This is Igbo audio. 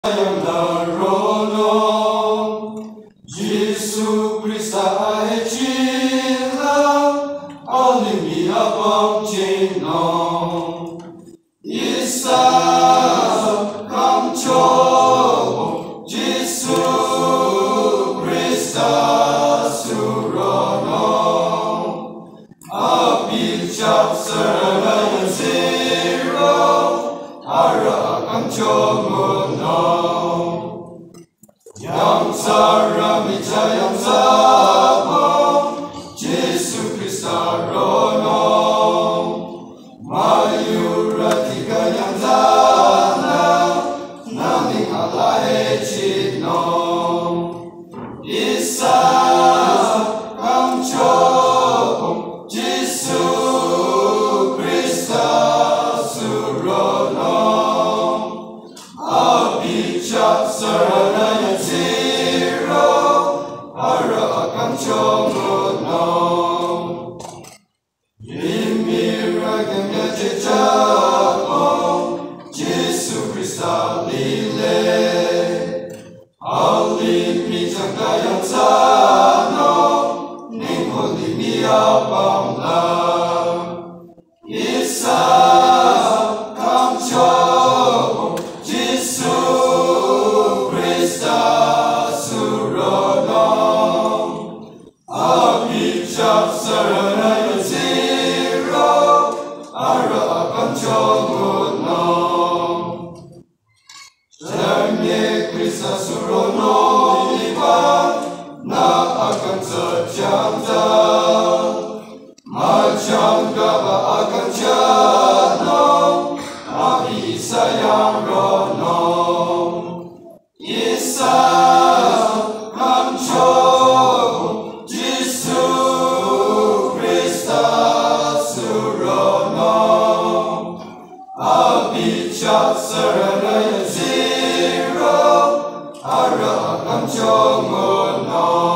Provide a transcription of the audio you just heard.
yang naroon, Yesu Krista ay cilang, alimi abang cinong, Isa kamcobo, Yesu Krista surono, abicap serana zero, ara kamcobo no. Yang sarami yang sabo, Yesu Krista rono, mayuratika yang zana, naming alahe chino, Isa kamcobo, Yesu Krista surono, abicap sarana yang Chongono, Imiraganya Jejamo, Yesu Krista lile, alimi jangkayang sano, ningoli miapamla, Isa kamcobo, Yesu Krista surono, abicap sarana yang zero, ara akan chongono, Jamye Krista surono iba, na akan sejamta, macam gaba akan jano, abi sayang rono, Isa kamcobo, Yesu Krista surono, abicap sarana yang zero, ara akan chongono.